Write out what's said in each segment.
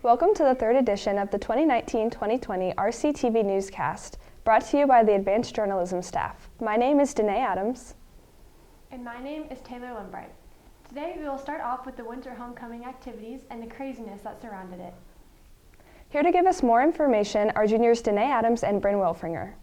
Welcome to the third edition of the 2019-2020 RCTV Newscast, brought to you by the Advanced Journalism staff. My name is Danae Adams. And my name is Taylor Limbright. Today we will start off with the winter homecoming activities and the craziness that surrounded it. Here to give us more information are juniors Danae Adams and Bryn Wilfringer.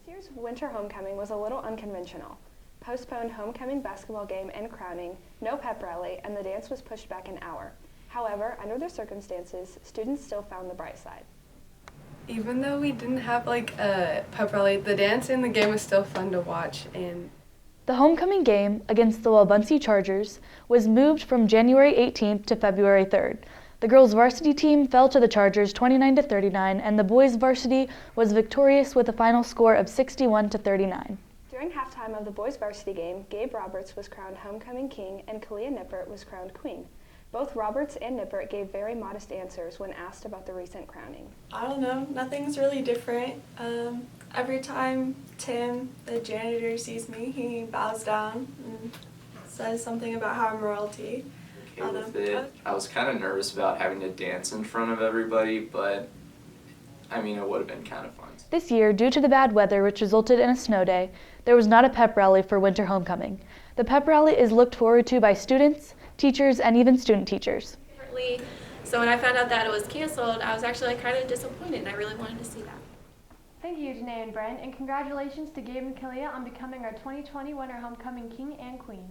This year's winter homecoming was a little unconventional. Postponed homecoming basketball game and crowning, no pep rally, and the dance was pushed back an hour. However, under the circumstances, students still found the bright side. Even though we didn't have a pep rally, the dance and the game was still fun to watch. And the homecoming game against the Wabaunsee Chargers was moved from January 18th to February 3rd. The girls' varsity team fell to the Chargers 29-39, and the boys' varsity was victorious with a final score of 61-39. During halftime of the boys' varsity game, Gabe Roberts was crowned homecoming king and Kalia Nippert was crowned queen. Both Roberts and Nippert gave very modest answers when asked about the recent crowning. I don't know, nothing's really different. Every time Tim, the janitor, sees me, he bows down and says something about how I'm royalty. I was kind of nervous about having to dance in front of everybody, but I mean, it would have been kind of fun. This year, due to the bad weather which resulted in a snow day, there was not a pep rally for winter homecoming. The pep rally is looked forward to by students, teachers, and even student teachers. So when I found out that it was canceled, I was actually kind of disappointed, and I really wanted to see that. Thank you, Janae and Bryn, and congratulations to Gabe and Kalia on becoming our 2020 winter homecoming king and queen.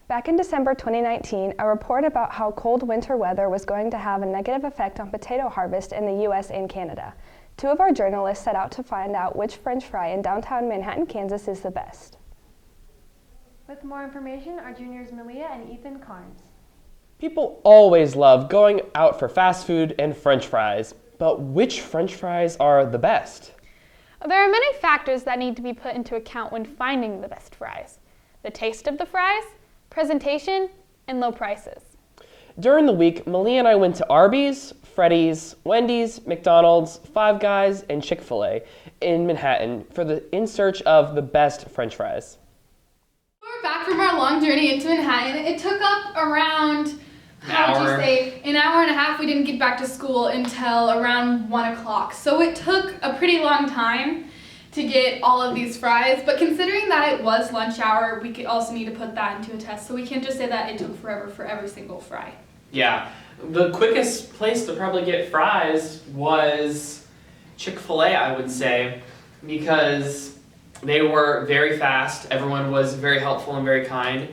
Back in December 2019, a report about how cold winter weather was going to have a negative effect on potato harvest in the U.S. and Canada. Two of our journalists set out to find out which French fry in downtown Manhattan, Kansas is the best. With more information are juniors Malia and Ethan Carnes. People always love going out for fast food and French fries, but which French fries are the best? There are many factors that need to be put into account when finding the best fries. The taste of the fries, presentation, and low prices. During the week, Malia and I went to Arby's, Freddy's, Wendy's, McDonald's, Five Guys, and Chick-fil-A in Manhattan in search of the best French fries. We're back from our long journey into Manhattan. It took up around, an hour and a half. We didn't get back to school until around 1 o'clock. So it took a pretty long time to get all of these fries. But considering that it was lunch hour, we could also need to put that into a test. So we can't just say that it took forever for every single fry. Yeah, the quickest place to probably get fries was Chick-fil-A, I would say, because they were very fast, everyone was very helpful and very kind.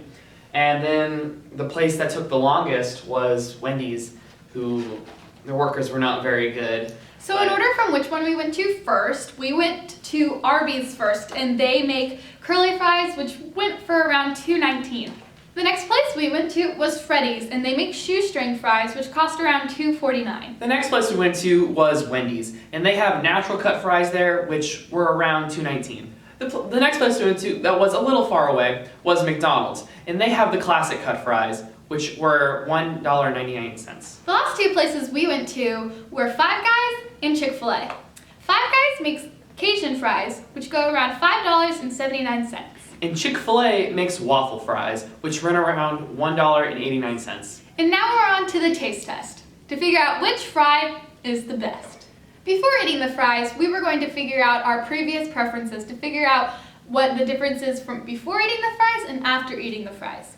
And then the place that took the longest was Wendy's, who the workers were not very good. So in order from which one we went to first, we went to Arby's first, and they make curly fries, which went for around $2.19. The next place we went to was Freddy's, and they make shoestring fries, which cost around $2.49. The next place we went to was Wendy's, and they have natural cut fries there, which were around $2.19. The next place we went to that was a little far away was McDonald's, and they have the classic cut fries, which were $1.99. The last two places we went to were Five Guys and Chick-fil-A. Five Guys makes Cajun fries, which go around $5.79. And Chick-fil-A makes waffle fries, which run around $1.89. And now we're on to the taste test, to figure out which fry is the best. Before eating the fries, we were going to figure out our previous preferences, to figure out what the difference is from before eating the fries and after eating the fries.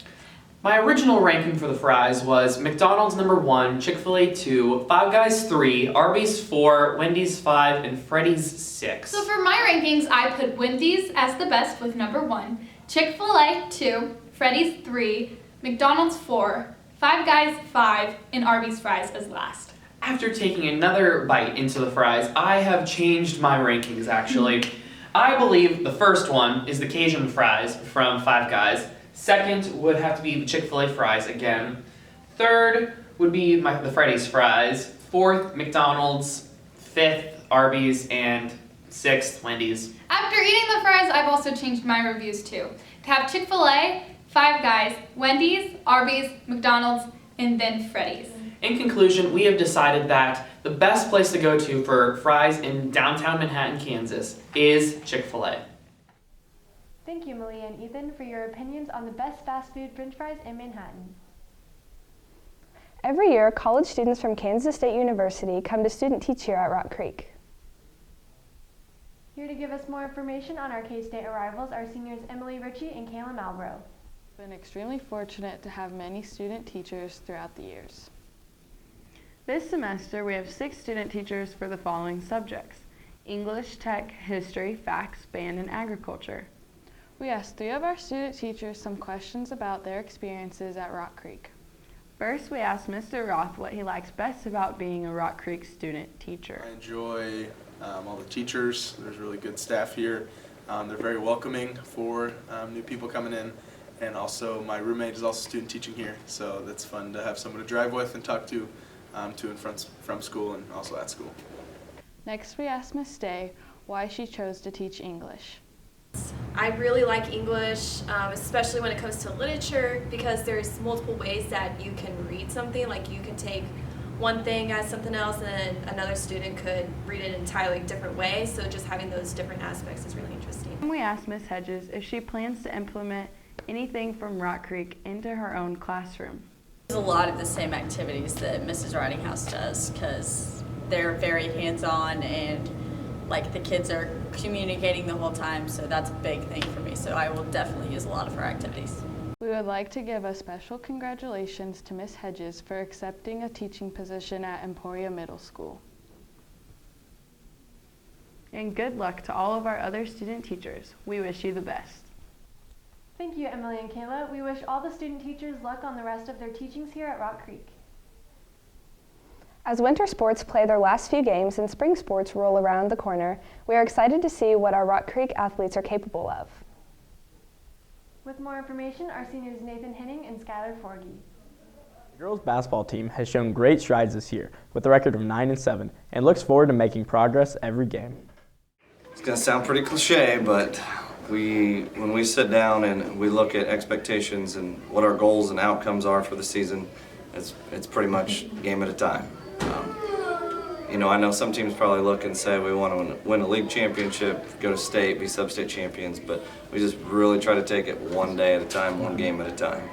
My original ranking for the fries was McDonald's number 1, Chick-fil-A 2, Five Guys 3, Arby's 4, Wendy's 5, and Freddy's 6. So for my rankings, I put Wendy's as the best with number 1, Chick-fil-A 2, Freddy's 3, McDonald's 4, Five Guys 5, and Arby's fries as last. After taking another bite into the fries, I have changed my rankings actually. I believe the first one is the Cajun fries from Five Guys. Second would have to be the Chick-fil-A fries again. Third would be the Freddy's fries. Fourth, McDonald's. Fifth, Arby's. And sixth, Wendy's. After eating the fries, I've also changed my reviews too. To have Chick-fil-A, Five Guys, Wendy's, Arby's, McDonald's, and then Freddy's. In conclusion, we have decided that the best place to go to for fries in downtown Manhattan, Kansas is Chick-fil-A. Thank you, Malia and Ethan, for your opinions on the best fast food French fries in Manhattan. Every year, college students from Kansas State University come to student teach here at Rock Creek. Here to give us more information on our K-State arrivals are seniors Emily Ritchie and Kayla Malbrough. We've been extremely fortunate to have many student teachers throughout the years. This semester, we have 6 student teachers for the following subjects: English, Tech, History, Facts, Band, and Agriculture. We asked 3 of our student teachers some questions about their experiences at Rock Creek. First, we asked Mr. Roth what he likes best about being a Rock Creek student teacher. I enjoy all the teachers. There's really good staff here. They're very welcoming for new people coming in. And also my roommate is also student teaching here, so that's fun to have someone to drive with and talk to and from school and also at school. Next, we asked Miss Day why she chose to teach English. I really like English, especially when it comes to literature, because there's multiple ways that you can read something. Like you can take one thing as something else, and then another student could read it an entirely different way. So just having those different aspects is really interesting. We asked Ms. Hedges if she plans to implement anything from Rock Creek into her own classroom. There's a lot of the same activities that Mrs. Ridinghouse does, because they're very hands-on and like the kids are communicating the whole time, so that's a big thing for me. So I will definitely use a lot of her activities. We would like to give a special congratulations to Miss Hedges for accepting a teaching position at Emporia Middle School. And good luck to all of our other student teachers. We wish you the best. Thank you, Emily and Kayla. We wish all the student teachers luck on the rest of their teachings here at Rock Creek. As winter sports play their last few games and spring sports roll around the corner, we are excited to see what our Rock Creek athletes are capable of. With more information, our seniors Nathan Henning and Skylar Forgy. The girls basketball team has shown great strides this year with a record of 9-7 and looks forward to making progress every game. It's going to sound pretty cliche, but when we sit down and we look at expectations and what our goals and outcomes are for the season, it's pretty much game at a time. I know some teams probably look and say we want to win a league championship, go to state, be sub-state champions, but we just really try to take it one day at a time, one game at a time,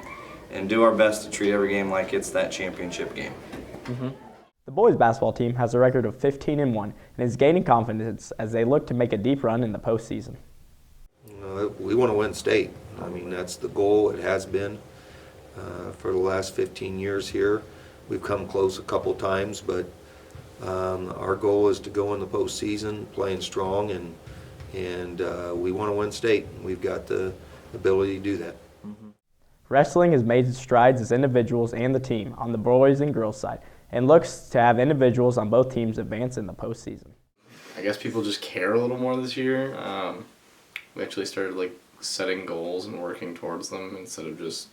and do our best to treat every game like it's that championship game. The boys basketball team has a record of 15-1 and is gaining confidence as they look to make a deep run in the postseason. We want to win state. I mean, that's the goal. It has been for the last 15 years here. We've come close a couple times, but our goal is to go in the postseason playing strong, and we want to win state. We've got the ability to do that. Wrestling has made strides as individuals and the team on the boys and girls side and looks to have individuals on both teams advance in the postseason. I guess people just care a little more this year. We actually started setting goals and working towards them instead of just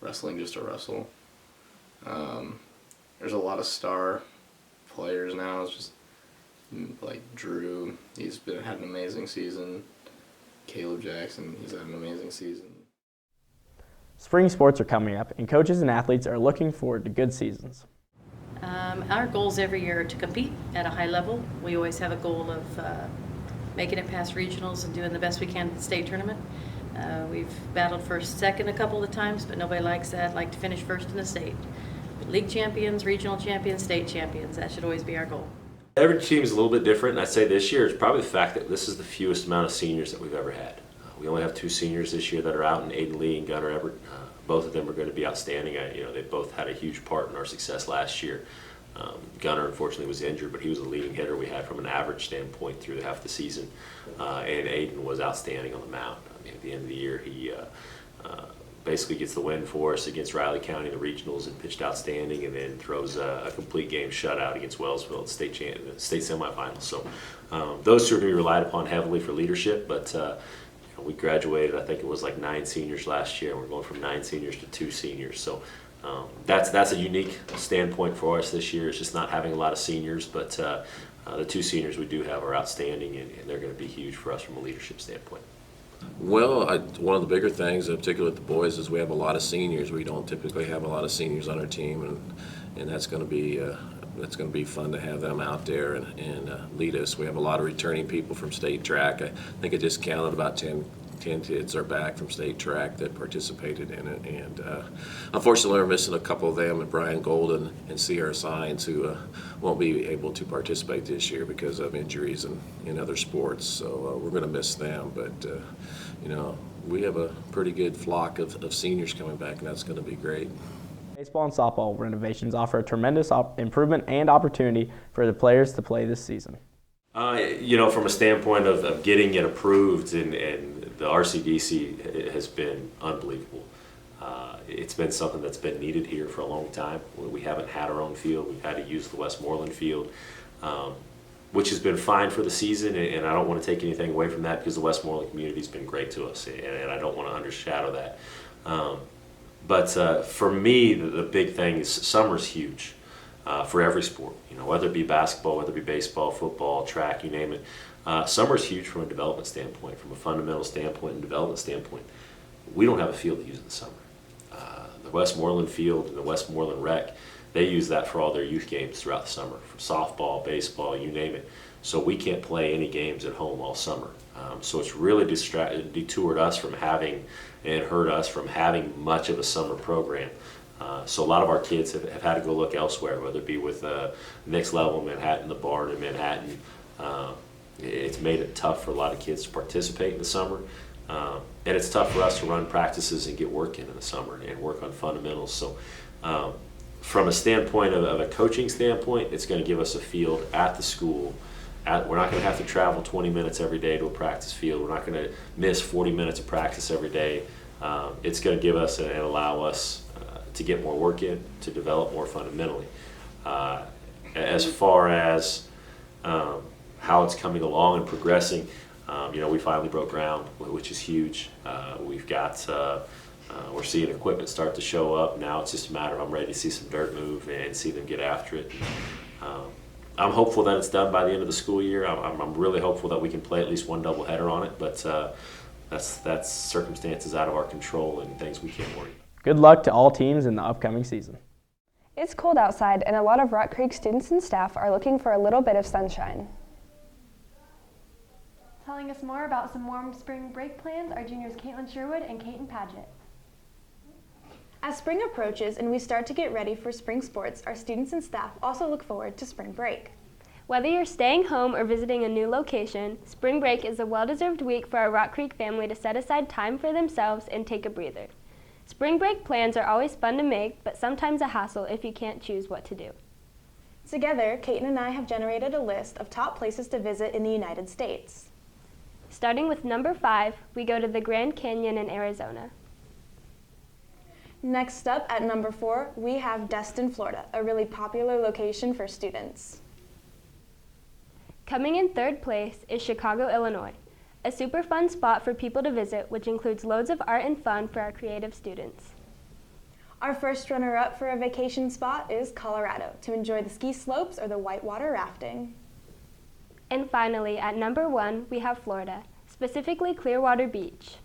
wrestling just to wrestle. There's a lot of star players now. It's just like Drew, had an amazing season. Caleb Jackson, he's had an amazing season. Spring sports are coming up, and coaches and athletes are looking forward to good seasons. Our goals every year are to compete at a high level. We always have a goal of making it past regionals and doing the best we can at the state tournament. We've battled for second a couple of times, but nobody likes that. Like to finish first in the state. But league champions, regional champions, state champions, that should always be our goal. Every team is a little bit different, and I'd say this year is probably the fact that this is the fewest amount of seniors that we've ever had. We only have 2 seniors this year that are out, and Aiden Lee and Gunnar Everett. Both of them are going to be outstanding. They both had a huge part in our success last year. Gunnar unfortunately was injured, but he was the leading hitter we had from an average standpoint through half the season. And Aiden was outstanding on the mound. I mean, at the end of the year, he basically gets the win for us against Riley County in the regionals and pitched outstanding, and then throws a complete game shutout against Wellsville at the state semifinals. So those 2 are going to be relied upon heavily for leadership, but we graduated, I think it was 9 seniors last year, and we're going from 9 seniors to 2 seniors. So that's a unique standpoint for us this year. It's just not having a lot of seniors, but the 2 seniors we do have are outstanding, and they're going to be huge for us from a leadership standpoint. Well, one of the bigger things, particularly with the boys, is we have a lot of seniors. We don't typically have a lot of seniors on our team, and that's going to be fun to have them out there and lead us. We have a lot of returning people from state track. I think I just counted about 10 10 kids are back from state track that participated in it, and unfortunately we're missing a couple of them, and Brian Golden and Sierra Sines, who won't be able to participate this year because of injuries and in other sports. So we're going to miss them, but you know, we have a pretty good flock of seniors coming back, and that's going to be great. Baseball and softball renovations offer a tremendous improvement and opportunity for the players to play this season. You know, from a standpoint of getting it approved, and the RCDC has been unbelievable. It's been something that's been needed here for a long time. We haven't had our own field. We've had to use the Westmoreland field, which has been fine for the season, and I don't want to take anything away from that because the Westmoreland community has been great to us, and I don't want to undershadow that. But for me, the big thing is summer's huge. For every sport, you know, whether it be basketball, whether it be baseball, football, track, you name it. Summer's huge from a development standpoint, from a fundamental standpoint and development standpoint. We don't have a field to use in the summer. The Westmoreland field and the Westmoreland rec, they use that for all their youth games throughout the summer, from softball, baseball, you name it. So we can't play any games at home all summer. So it's really detoured us from having and hurt us from having much of a summer program. So a lot of our kids have had to go look elsewhere, whether it be with Next Level Manhattan, the Barn in Manhattan. It's made it tough for a lot of kids to participate in the summer. And it's tough for us to run practices and get work in the summer and work on fundamentals. So from a standpoint of a coaching standpoint, it's going to give us a field at the school. We're not going to have to travel 20 minutes every day to a practice field. We're not going to miss 40 minutes of practice every day. It's going to give us and allow us to get more work in, to develop more fundamentally. As far as how it's coming along and progressing, you know, we finally broke ground, which is huge. We've got, we're seeing equipment start to show up. Now it's just a matter of I'm ready to see some dirt move and see them get after it. I'm hopeful that it's done by the end of the school year. I'm really hopeful that we can play at least one doubleheader on it, but that's circumstances out of our control and things we can't worry about. Good luck to all teams in the upcoming season. It's cold outside, and a lot of Rock Creek students and staff are looking for a little bit of sunshine. Telling us more about some warm spring break plans are juniors Caitlin Sherwood and Kaiten Paget. As spring approaches and we start to get ready for spring sports, our students and staff also look forward to spring break. Whether you're staying home or visiting a new location, spring break is a well-deserved week for our Rock Creek family to set aside time for themselves and take a breather. Spring break plans are always fun to make, but sometimes a hassle if you can't choose what to do. Together, Kaiten and I have generated a list of top places to visit in the United States. Starting with number 5, we go to the Grand Canyon in Arizona. Next up at number 4, we have Destin, Florida, a really popular location for students. Coming in 3rd place is Chicago, Illinois, a super fun spot for people to visit, which includes loads of art and fun for our creative students. Our first runner-up for a vacation spot is Colorado, to enjoy the ski slopes or the whitewater rafting. And finally, at number 1, we have Florida, specifically Clearwater Beach.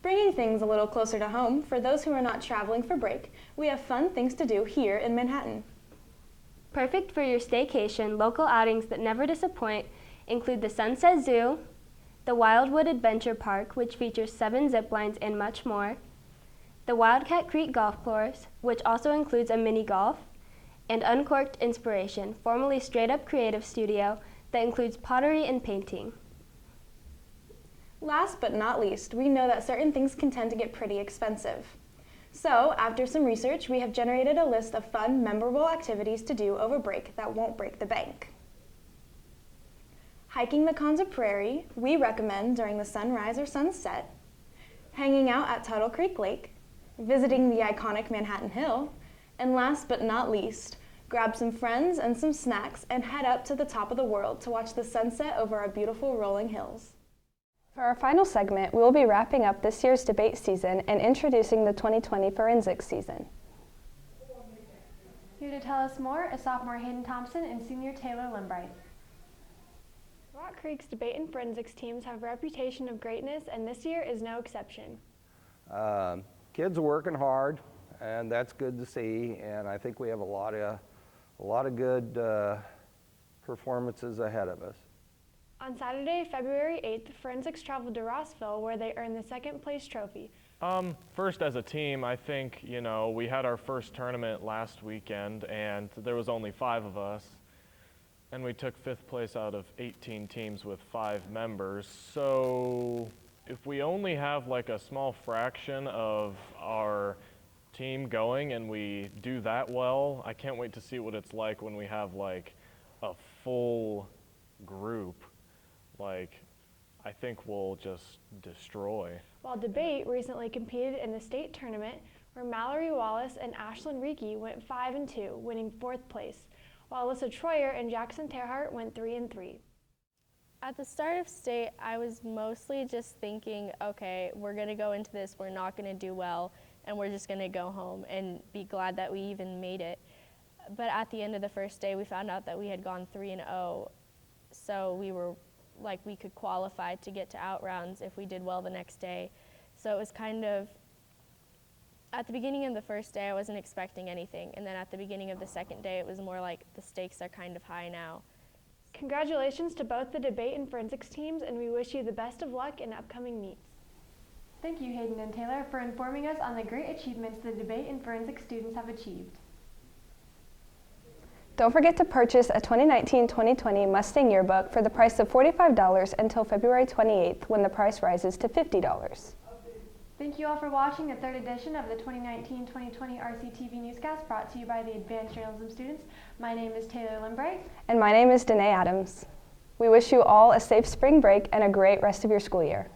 Bringing things a little closer to home, for those who are not traveling for break, we have fun things to do here in Manhattan. Perfect for your staycation, local outings that never disappoint include the Sunset Zoo, the Wildwood Adventure Park, which features 7 zip lines and much more, the Wildcat Creek Golf Course, which also includes a mini golf, and Uncorked Inspiration, formerly Straight Up Creative Studio, that includes pottery and painting. Last but not least, we know that certain things can tend to get pretty expensive. So, after some research, we have generated a list of fun, memorable activities to do over break that won't break the bank. Hiking the Konza Prairie, we recommend during the sunrise or sunset, hanging out at Tuttle Creek Lake, visiting the iconic Manhattan Hill, and last but not least, grab some friends and some snacks and head up to the top of the world to watch the sunset over our beautiful rolling hills. For our final segment, we will be wrapping up this year's debate season and introducing the 2020 forensics season. Here to tell us more is sophomore Hayden Thompson and senior Taylor Limbright. Rock Creek's debate and forensics teams have a reputation of greatness, and this year is no exception. Kids are working hard, and that's good to see. And I think we have a lot of good performances ahead of us. On Saturday, February 8th, Forensics traveled to Rossville where they earned the second place trophy. First, as a team, I think, we had our first tournament last weekend and there was only 5 of us. And we took 5th place out of 18 teams with 5 members. So if we only have like a small fraction of our team going and we do that well, I can't wait to see what it's like when we have like a full group. I think we'll just destroy. While debate recently competed in the state tournament where Mallory Wallace and Ashlyn Reiki went 5 and 2, winning 4th place, while Alyssa Troyer and Jackson Terhart went 3 and 3. At the start of state, I was mostly just thinking, okay, we're going to go into this, we're not going to do well, and we're just going to go home and be glad that we even made it. But at the end of the first day, we found out that we had gone 3 and 0, so we were like we could qualify to get to out rounds if we did well the next day. So it was kind of, at the beginning of the first day, I wasn't expecting anything, and then at the beginning of the second day, it was more like the stakes are kind of high now. Congratulations to both the debate and forensics teams, and we wish you the best of luck in upcoming meets. Thank you, Hayden and Taylor, for informing us on the great achievements the debate and forensics students have achieved. Don't forget to purchase a 2019-2020 Mustang yearbook for the price of $45 until February 28th when the price rises to $50. Thank you all for watching the 3rd edition of the 2019-2020 RCTV Newscast brought to you by the Advanced Journalism students. My name is Taylor Limbright. And my name is Danae Adams. We wish you all a safe spring break and a great rest of your school year.